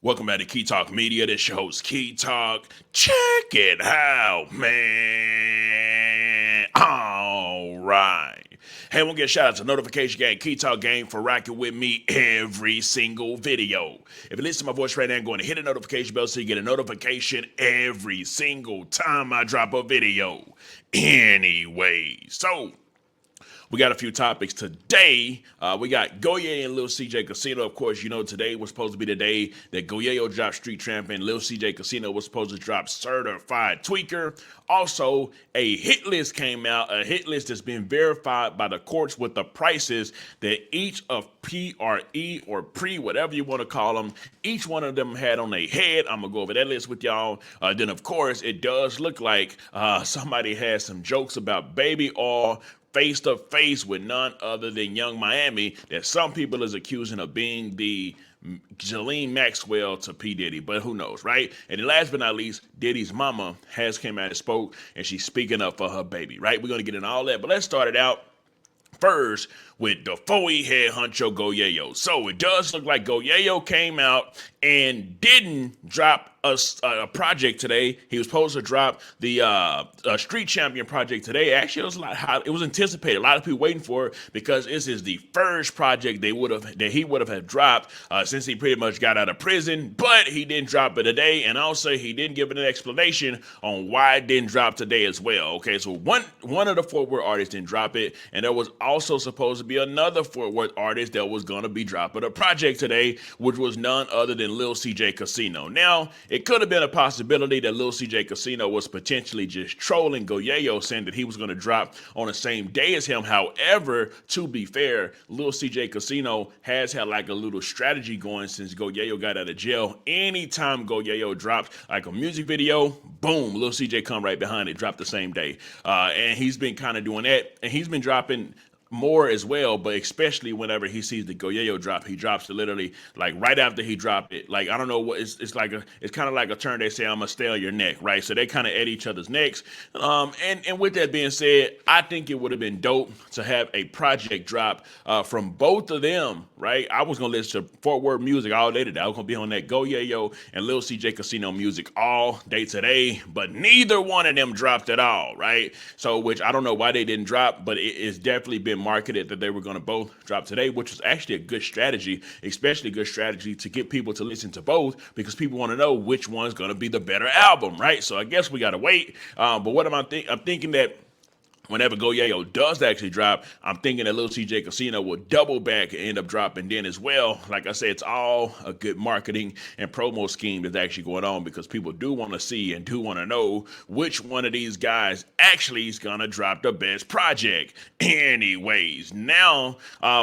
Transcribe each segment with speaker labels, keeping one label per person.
Speaker 1: Welcome back to Key Talk Media. This your host, Key Talk. Check it out, man. All right. Hey, we'll get shout out to Notification Gang, Key Talk Gang for rocking with me every single video. If you listen to my voice right now, go and hit the notification bell so you get a notification every single time I drop a video. Anyway, so we got a few topics today. We got Goye and Lilcj Kasino. Of course, you know today was supposed to be the day that Goye dropped Street Champion. Lilcj Kasino was supposed to drop Certified Tweaker. Also, a hit list came out, a hit list that's been verified by the courts with the prices that each of PRE or pre, whatever you want to call them, each one of them had on their head. I'm going to go over that list with y'all. Then, of course, it does look like somebody has some jokes about baby oil face to face with none other than Young Miami that some people is accusing of being the Jalene Maxwell to P. Diddy, but who knows, right? And then last but not least, Diddy's mama has came out and spoke, and she's speaking up for her baby, right? We're going to get into all that, but let's start it out first with the Foey head honcho Goyayo. So it does look like Goyayo came out and didn't drop a project today. He was supposed to drop the Street Champion project today. Actually, it was anticipated. A lot of people waiting for it because this is the first project he would have had dropped since he pretty much got out of prison. But he didn't drop it today, and also he didn't give an explanation on why it didn't drop today as well. Okay, so one of the Fort Worth artists didn't drop it, and there was also supposed to be another Fort Worth artist that was going to be dropping a project today, which was none other than Lilcj Kasino. Now, it could have been a possibility that Lilcj Kasino was potentially just trolling Goyayo, saying that he was going to drop on the same day as him. However, to be fair, Lilcj Kasino has had like a little strategy going since Goyayo got out of jail. Anytime Goyayo drops like a music video, boom, Lilcj come right behind it, drop the same day. And he's been kind of doing that, and he's been dropping more as well, but especially whenever he sees the Goyayo drop, he drops it literally like right after he dropped it. Like, I don't know what it's kind of like a term they say, I'm gonna stay on your neck, right? So they kind of at each other's necks. And with that being said, I think it would have been dope to have a project drop from both of them, right? I was gonna listen to Fort Worth music all day today. I was gonna be on that Goyayo and Lilcj Kasino music all day today, but neither one of them dropped at all, right? So, which I don't know why they didn't drop, but it's definitely been marketed that they were going to both drop today, which was actually a good strategy, especially a good strategy to get people to listen to both because people want to know which one's going to be the better album, right? So I guess we got to wait. But what am I thinking? I'm thinking that whenever Goyayo does actually drop, I'm thinking that Lilcj Kasino will double back and end up dropping then as well. Like I said, it's all a good marketing and promo scheme that's actually going on because people do want to see and do want to know which one of these guys actually is going to drop the best project. Anyways, now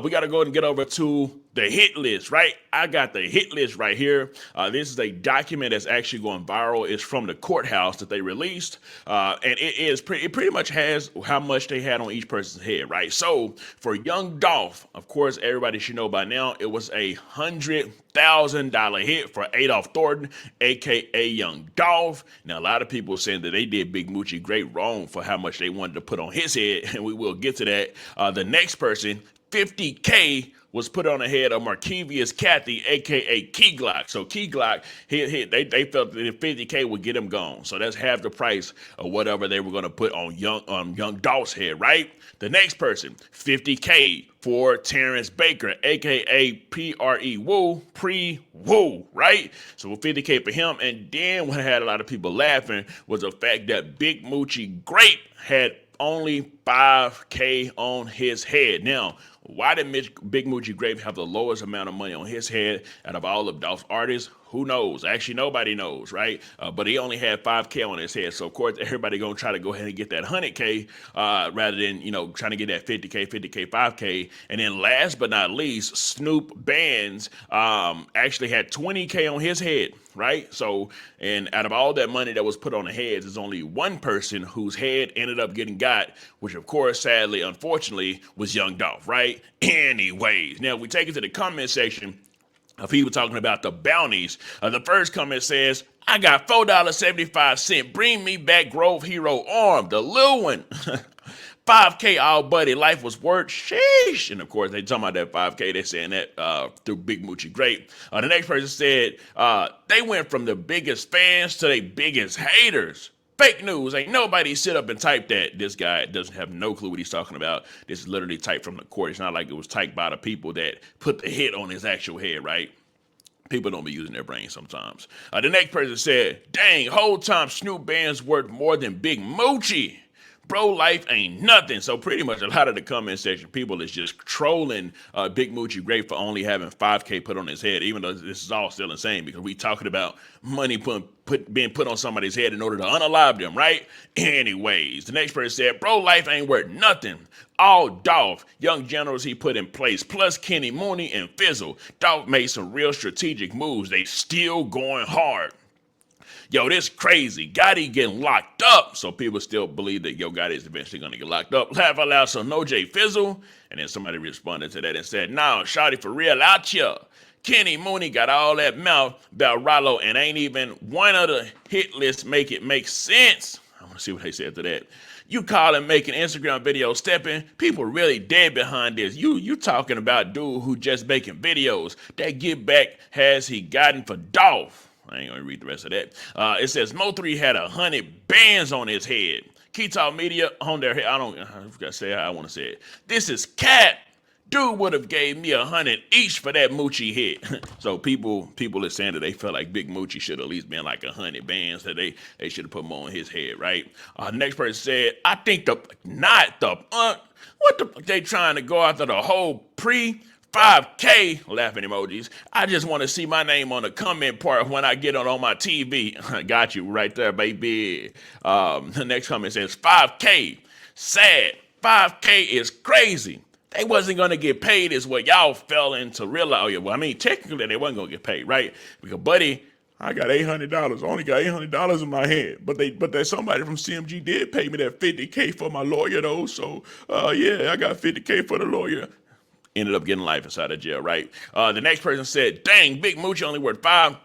Speaker 1: we got to go and get over to the hit list, right? I got the hit list right here. This is a document that's actually going viral. It's from the courthouse that they released, and it pretty much has how much they had on each person's head, right? So for Young Dolph, of course, everybody should know by now, it was $100,000 hit for Adolph Thornton, aka Young Dolph. Now, a lot of people saying that they did Big Moochie great wrong for how much they wanted to put on his head, and we will get to that. The next person, 50K, was put on the head of Markevius Cathy, aka Key Glock. So Key Glock, they felt that 50K would get him gone. So that's half the price of whatever they were going to put on Young Dolph's head, right? The next person, 50K for Terrence Baker, aka PRE Woo, Pre-Woo, right? So 50K for him. And then what had a lot of people laughing was the fact that Big Moochie Grape had only 5K on his head. Now, why did Big Moochie Grape have the lowest amount of money on his head out of all of Dolph's artists? Who knows? Actually, nobody knows, right? But he only had 5K on his head. So, of course, everybody going to try to go ahead and get that 100K rather than, trying to get that 50K, 5K. And then last but not least, Snoop Bands actually had 20K on his head, right? So, and out of all that money that was put on the heads, there's only one person whose head ended up getting got, which, of course, sadly, unfortunately, was Young Dolph, right? Anyways, now we take it to the comment section of people talking about the bounties. The first comment says, I got $4.75. Bring me back Grove Hero Arm, the little one. 5K all buddy life was worth sheesh. And of course, they talking about that 5K. They saying that through Big Moochie Grape. The next person said they went from the biggest fans to the biggest haters. Fake news. Ain't nobody sit up and type that. This guy doesn't have no clue what he's talking about. This is literally typed from the court. It's not like it was typed by the people that put the hit on his actual head, right? People don't be using their brain sometimes. The next person said, dang, whole time Snoop Band's worth more than Big Moochie. Bro, life ain't nothing. So pretty much a lot of the comment section, people is just trolling Big Moochie Grape for only having 5K put on his head, even though this is all still insane because we talking about money being put on somebody's head in order to unalive them, right? Anyways, the next person said, bro, life ain't worth nothing. All Dolph, young generals he put in place, plus Kenny Mooney and Fizzle. Dolph made some real strategic moves. They still going hard. Yo, this crazy. Gotti getting locked up. So people still believe that Yo Gotti is eventually going to get locked up. Laugh out loud, so no J Fizzle. And then somebody responded to that and said, nah, shawty for real out here. Kenny Mooney got all that mouth about Rollo and ain't even one of the hit lists make it make sense. I want to see what they said to that. You call him making Instagram videos stepping. People really dead behind this. You talking about dude who just making videos. That get back has he gotten for Dolph. I ain't gonna read the rest of that. It says Mo3 had 100 bands on his head. Keytalk Media on their head. I gotta say how I want to say it. This is cat. Dude would have gave me 100 each for that Moochie hit. So people are saying that they felt like Big Moochie should at least been like 100 bands that they should have put more on his head, right? Next person said, I think what the fuck they trying to go after the whole 5K laughing emojis. I just want to see my name on the comment part when I get on my TV. Got you right there, baby. The next comment says 5K. Sad. 5K is crazy. They wasn't going to get paid is what y'all fell into realize. Oh, yeah, well, I mean, technically they wasn't going to get paid, right? Because, buddy, I got $800. I only got $800 in my head. But that somebody from CMG did pay me that $50K for my lawyer, though. So, yeah, I got $50K for the lawyer. Ended up getting life inside of jail, right? The next person said, dang, Big Moochie only worth 5.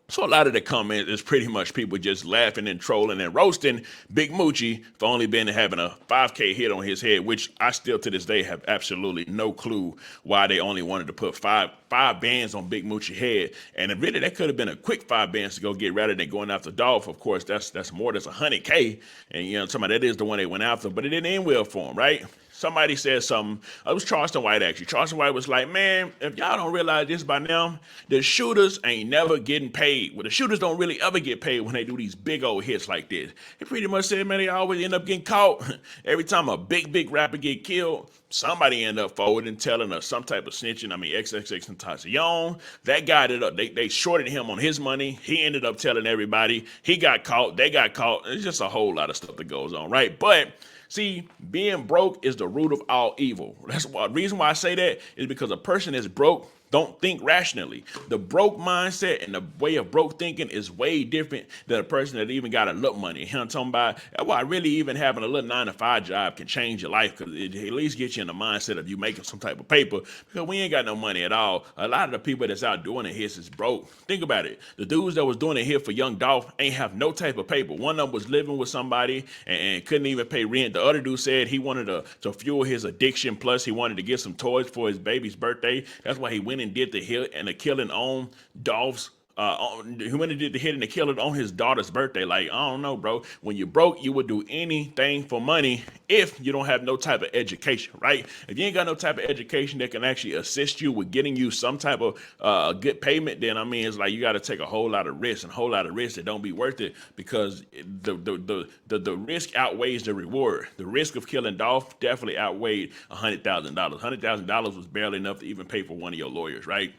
Speaker 1: So a lot of the comments is pretty much people just laughing and trolling and roasting Big Moochie for only being having a 5K hit on his head, which I still to this day have absolutely no clue why they only wanted to put five bands on Big Moochie's head. And really, that could have been a quick 5 bands to go get rather than going after Dolph. Of course, that's more than 100K. And you know, somebody that is the one they went after, but it didn't end well for him, right? Somebody said something. It was Charleston White, actually. Charleston White was like, man, if y'all don't realize this by now, the shooters ain't never getting paid. Well, the shooters don't really ever get paid when they do these big old hits like this. He pretty much said, man, they always end up getting caught. Every time a big rapper get killed, somebody end up forwarding, telling us some type of snitching. I mean, XXXTentacion, that guy they shorted him on his money. He ended up telling everybody. He got caught. They got caught. It's just a whole lot of stuff that goes on, right? But see, being broke is the root of all evil. That's why the reason why I say that is because a person that's broke don't think rationally. The broke mindset and the way of broke thinking is way different than a person that even got a little money. You know what I'm talking about? That's why really even having a little 9-to-5 job can change your life, because it at least gets you in the mindset of you making some type of paper, because we ain't got no money at all. A lot of the people that's out doing the hits is broke. Think about it. The dudes that was doing it here for Young Dolph ain't have no type of paper. One of them was living with somebody and couldn't even pay rent. The other dude said he wanted to fuel his addiction, plus he wanted to get some toys for his baby's birthday. That's why he went and did the hit and the killing on Dolph's. He went and did the hit and the killing on his daughter's birthday. Like, I don't know, bro. When you're broke, you would do anything for money if you don't have no type of education, right? If you ain't got no type of education that can actually assist you with getting you some type of good payment, then I mean, it's like you got to take a whole lot of risk, and a whole lot of risk that don't be worth it, because the risk outweighs the reward. The risk of killing Dolph definitely outweighed $100,000. $100,000 was barely enough to even pay for one of your lawyers, right?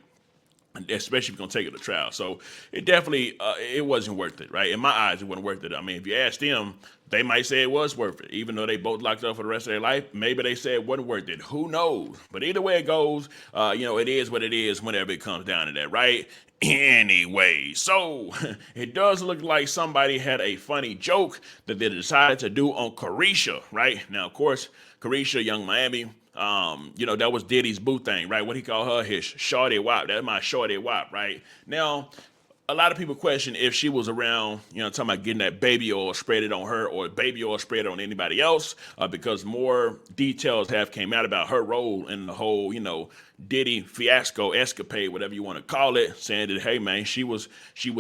Speaker 1: Especially if you're going to take it to trial. So it definitely, it wasn't worth it, right? In my eyes, it wasn't worth it. I mean, if you ask them, they might say it was worth it. Even though they both locked up for the rest of their life, maybe they said it wasn't worth it. Who knows? But either way it goes, it is what it is whenever it comes down to that, right? Anyway, so it does look like somebody had a funny joke that they decided to do on Carisha, right? Now, of course, Carisha, Young Miami, that was Diddy's boo thing, right? What he called her, his shorty wop. That's my shorty wop, right? Now, a lot of people question if she was around, talking about getting that baby oil, spread it on her, or baby oil spread it on anybody else, because more details have came out about her role in the whole, Diddy fiasco, escapade, whatever you want to call it, saying that, hey man, she was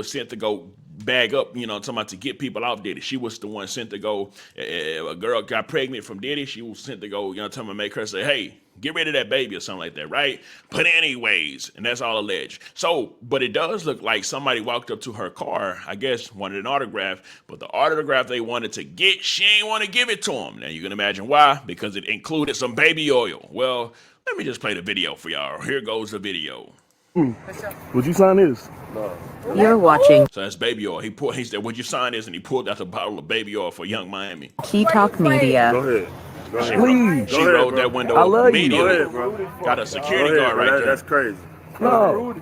Speaker 1: sent to go bag up, talking about to get people off Diddy. She was the one sent to go. A girl got pregnant from Diddy. She was sent to go, talking about make her say, hey, get rid of that baby or something like that, right? But anyways, and that's all alleged. So, but it does look like somebody walked up to her car, I guess, wanted an autograph, but the autograph they wanted to get, she ain't want to give it to him. Now you can imagine why, because it included some baby oil. Well, let me just play the video for y'all. Here goes the video.
Speaker 2: Would you sign this?
Speaker 3: No.
Speaker 4: You're watching
Speaker 1: So that's baby oil. He said, would you sign this? And he pulled out a bottle of baby oil for Young Miami.
Speaker 4: Key Talk Media.
Speaker 3: Go ahead. Go ahead.
Speaker 2: Please.
Speaker 1: She rolled that window
Speaker 2: I
Speaker 1: up
Speaker 2: love you.
Speaker 1: immediately.
Speaker 3: Go ahead, bro.
Speaker 1: Got a security
Speaker 3: Go ahead,
Speaker 1: guard right there.
Speaker 3: That's crazy.
Speaker 2: No.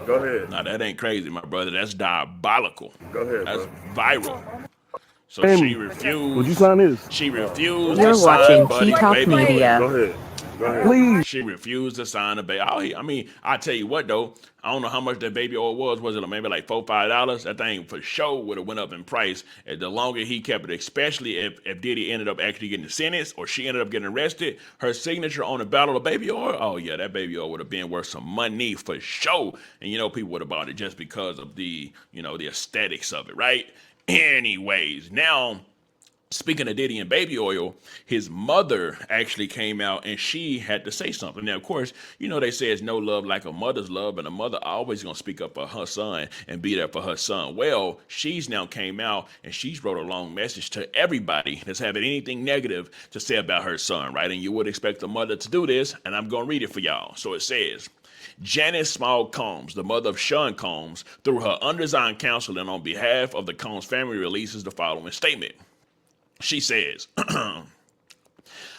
Speaker 3: Go ahead.
Speaker 1: No, that ain't crazy, my brother. That's diabolical.
Speaker 3: Go ahead,
Speaker 1: That's
Speaker 3: bro.
Speaker 1: viral. So
Speaker 2: Amy,
Speaker 1: she refused.
Speaker 2: Would you sign this?
Speaker 1: She refused
Speaker 4: You're
Speaker 1: to sign
Speaker 4: watching
Speaker 1: Buddy
Speaker 4: Key Talk
Speaker 1: baby
Speaker 4: Media.
Speaker 3: Go ahead. Go ahead.
Speaker 2: Please.
Speaker 1: She refused to sign a baby. I mean, I tell you what though, I don't know how much that baby oil was. Was it maybe like $4, $5? That thing for sure would have went up in price. And the longer he kept it, especially if Diddy ended up actually getting sentenced or she ended up getting arrested, her signature on the bottle of baby oil, oh yeah, that baby oil would have been worth some money for sure. And people would have bought it just because of the aesthetics of it, right? Anyways, now, speaking of Diddy and baby oil, his mother actually came out and she had to say something. Now, of course, they say it's no love like a mother's love, and a mother always gonna speak up for her son and be there for her son. Well, she's now came out and she's wrote a long message to everybody that's having anything negative to say about her son, right? And you would expect a mother to do this, and I'm gonna read it for y'all. So it says, Janice Small Combs, the mother of Sean Combs, through her undesigned counsel and on behalf of the Combs family, releases the following statement. She says,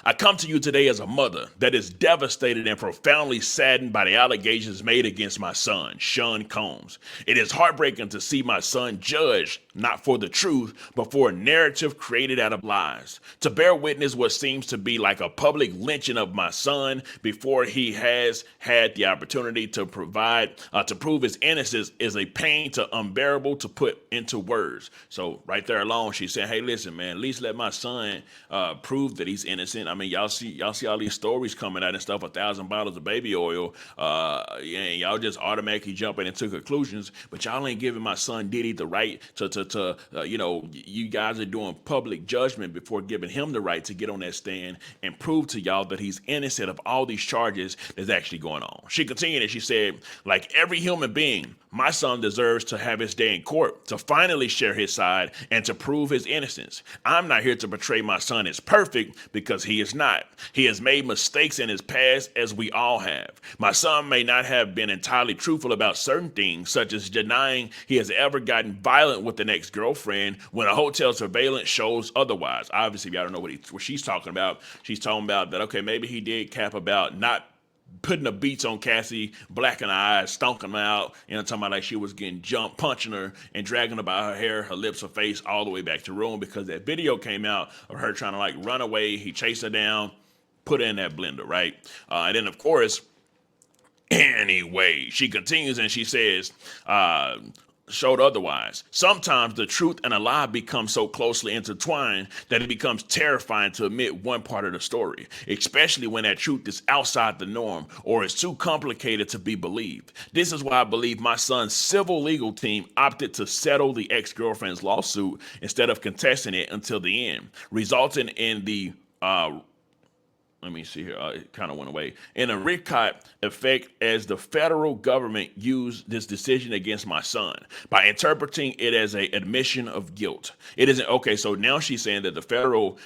Speaker 1: I come to you today as a mother that is devastated and profoundly saddened by the allegations made against my son, Sean Combs. It is heartbreaking to see my son judged, not for the truth, but for a narrative created out of lies. To bear witness what seems to be like a public lynching of my son before he has had the opportunity to prove his innocence is a pain to unbearable to put into words. So right there alone, she said, hey, listen, man, at least let my son prove that he's innocent. I mean, y'all see all these stories coming out and stuff, 1,000 bottles of baby oil, and y'all just automatically jumping into conclusions, but y'all ain't giving my son Diddy the right to you guys are doing public judgment before giving him the right to get on that stand and prove to y'all that he's innocent of all these charges that's actually going on. She continued and she said, like every human being, my son deserves to have his day in court, to finally share his side and to prove his innocence. I'm not here to portray my son as perfect because he is not. He has made mistakes in his past, as we all have. My son may not have been entirely truthful about certain things, such as denying he has ever gotten violent with an ex-girlfriend when a hotel surveillance shows otherwise. Obviously, y'all don't know what she's talking about. She's talking about that, okay, maybe he did cap about not putting the beats on Cassie, blacking her eyes, stonking her out, talking about like she was getting jumped, punching her, and dragging her by her hair, her lips, her face, all the way back to the room because that video came out of her trying to like run away. He chased her down, put her in that blender, right? And then, of course, anyway, she continues and she says, showed otherwise. Sometimes the truth and a lie become so closely intertwined that it becomes terrifying to admit one part of the story, especially when that truth is outside the norm or is too complicated to be believed. This is why I believe my son's civil legal team opted to settle the ex-girlfriend's lawsuit instead of contesting it until the end, resulting in the let me see here. It kind of went away. In a recap effect, as the federal government used this decision against my son by interpreting it as a admission of guilt. It isn't okay. So now she's saying that the federal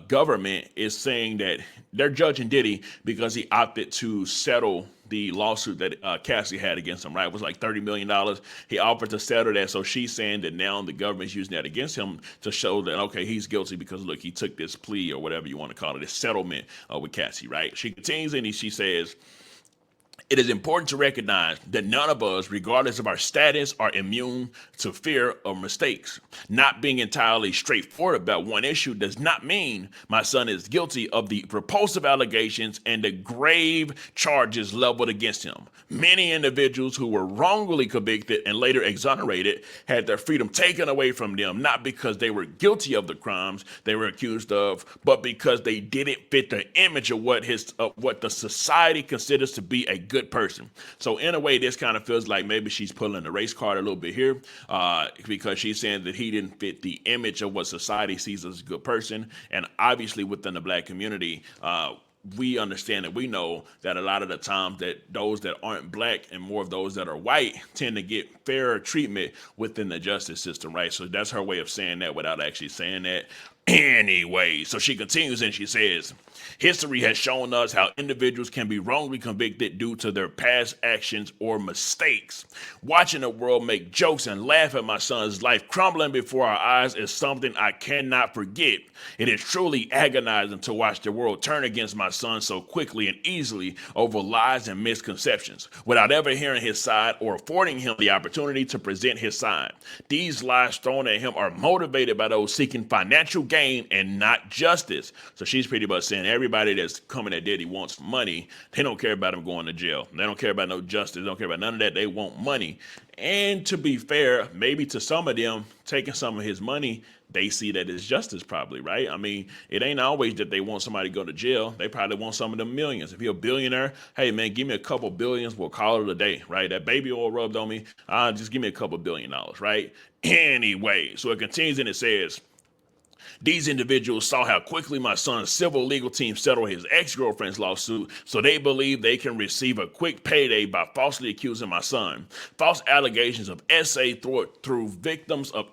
Speaker 1: government is saying that they're judging Diddy because he opted to settle the lawsuit that Cassie had against him, right? It was like $30 million. He offered to settle that. So she's saying that now the government's using that against him to show that, okay, he's guilty because, look, he took this plea or whatever you want to call it, this settlement with Cassie, right? She continues and she says, It is important to recognize that none of us, regardless of our status, are immune to fear of mistakes. Not being entirely straightforward about one issue does not mean my son is guilty of the repulsive allegations and the grave charges leveled against him. Many individuals who were wrongly convicted and later exonerated had their freedom taken away from them, not because they were guilty of the crimes they were accused of, but because they didn't fit the image of what the society considers to be a good person. So in a way, this kind of feels like maybe she's pulling the race card a little bit here, because she's saying that he didn't fit the image of what society sees as a good person. And obviously within the black community, we understand that we know that a lot of the times that those that aren't black and more of those that are white tend to get fairer treatment within the justice system, right? So that's her way of saying that without actually saying that. Anyway, so she continues and she says, history has shown us how individuals can be wrongly convicted due to their past actions or mistakes. Watching the world make jokes and laugh at my son's life crumbling before our eyes is something I cannot forget. It is truly agonizing to watch the world turn against my son so quickly and easily over lies and misconceptions, without ever hearing his side or affording him the opportunity to present his side. These lies thrown at him are motivated by those seeking financial gain and not justice. So she's pretty much saying everybody that's coming at Diddy wants money. They don't care about him going to jail. They don't care about no justice. They don't care about none of that. They want money. And to be fair, maybe to some of them, taking some of his money, they see that as justice probably, right? I mean, it ain't always that they want somebody to go to jail. They probably want some of them millions. If you're a billionaire, hey man, give me a couple billions, we'll call it a day, right? That baby oil rubbed on me, just give me a couple $1 billion, right? Anyway, so it continues and it says, these individuals saw how quickly my son's civil legal team settled his ex-girlfriend's lawsuit, so they believe they can receive a quick payday by falsely accusing my son. False allegations of SA through victims of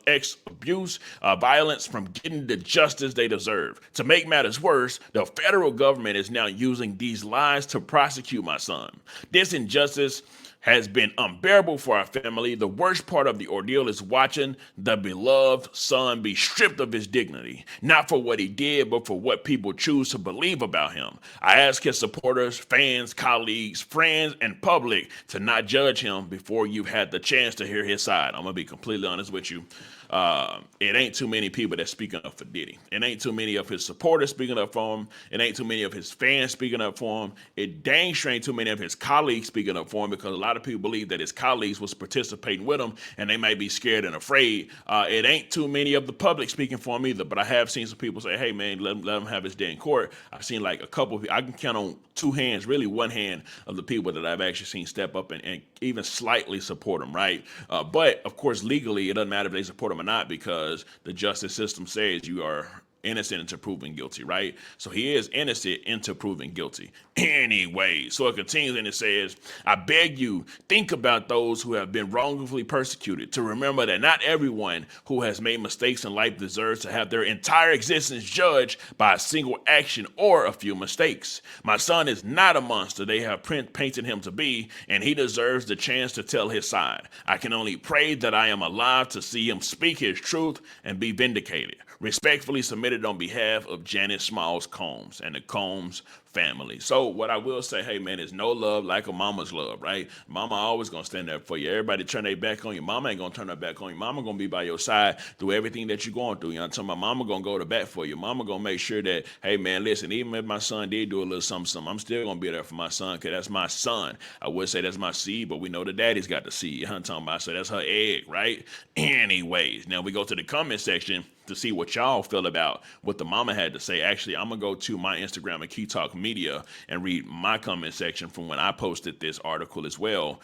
Speaker 1: abuse, violence from getting the justice they deserve. To make matters worse, the federal government is now using these lies to prosecute my son. This injustice has been unbearable for our family. The worst part of the ordeal is watching the beloved son be stripped of his dignity, not for what he did, but for what people choose to believe about him. I ask his supporters, fans, colleagues, friends, and public to not judge him before you've had the chance to hear his side. I'm gonna be completely honest with you. It ain't too many people that's speaking up for Diddy. It ain't too many of his supporters speaking up for him. It ain't too many of his fans speaking up for him. It dang sure ain't too many of his colleagues speaking up for him, because a lot of people believe that his colleagues was participating with him and they might be scared and afraid. It ain't too many of the public speaking for him either, but I have seen some people say, hey man, let him have his day in court. I've seen like a couple, I can count on two hands, really one hand, of the people that I've actually seen step up and even slightly support him, right? But of course, legally, it doesn't matter if they support him or not, because the justice system says you are innocent until proven guilty, right? So he is innocent until proven guilty. Anyway, so it continues and it says, I beg you, think about those who have been wrongfully persecuted, to remember that not everyone who has made mistakes in life deserves to have their entire existence judged by a single action or a few mistakes. My son is not a monster they have painted him to be, and he deserves the chance to tell his side. I can only pray that I am alive to see him speak his truth and be vindicated. Respectfully submitted on behalf of Janice Small's Combs and the Combs family. So what I will say, hey man, is no love like a mama's love, right? Mama always gonna stand there for you. Everybody turn their back on you. Mama ain't gonna turn her back on you. Mama gonna be by your side through everything that you're going through. You know what I'm talking about? Mama gonna go to bat for you. Mama gonna make sure that, hey man, listen, even if my son did do a little something, I'm still gonna be there for my son, because that's my son. I would say that's my seed, but we know the daddy's got the seed. You know what I'm talking about? So that's her egg, right? Anyways, now we go to the comment section to see what y'all feel about what the mama had to say. Actually, I'm gonna go to my Instagram at Key Talk Media and read my comment section from when I posted this article as well,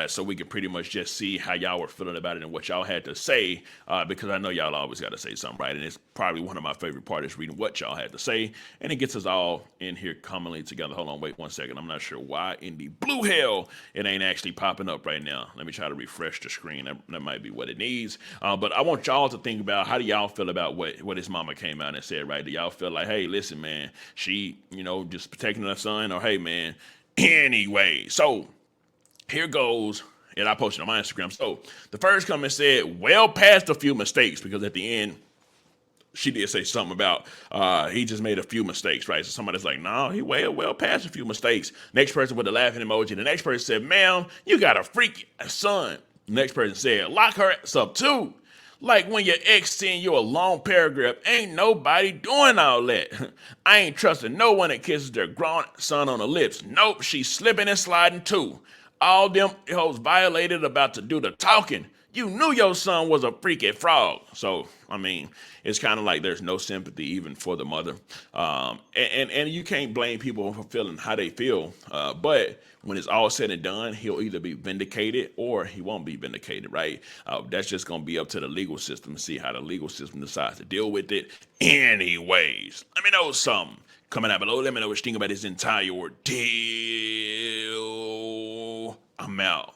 Speaker 1: so we can pretty much just see how y'all were feeling about it and what y'all had to say, because I know y'all always got to say something, right? And it's probably one of my favorite parts is reading what y'all had to say, and it gets us all in here commonly together. Hold on, wait 1 second. I'm not sure why in the blue hell it ain't actually popping up right now. Let me try to refresh the screen. That might be what it needs, but I want y'all to think about, how do y'all feel about what his mama came out and said, right? Do y'all feel like, hey, listen, man, she, just protecting her son, or hey, man, anyway? So here goes, and I posted on my Instagram. So the first comment said, well past a few mistakes, because at the end, she did say something about he just made a few mistakes, right? So somebody's like, no, he well past a few mistakes. Next person with the laughing emoji. The next person said, ma'am, you got a freaky son. The next person said, lock her ass up too. Like when your ex send you a long paragraph, ain't nobody doing all that. I ain't trusting no one that kisses their grown son on the lips. Nope, she's slipping and sliding too. All them hoes violated about to do the talking. You knew your son was a freaky frog. So, I mean, it's kind of like there's no sympathy even for the mother. And you can't blame people for feeling how they feel. But when it's all said and done, he'll either be vindicated or he won't be vindicated, right? That's just going to be up to the legal system to see how the legal system decides to deal with it. Anyways, let me know something. Comment down below. Let me know what you think about this entire ordeal. I'm out.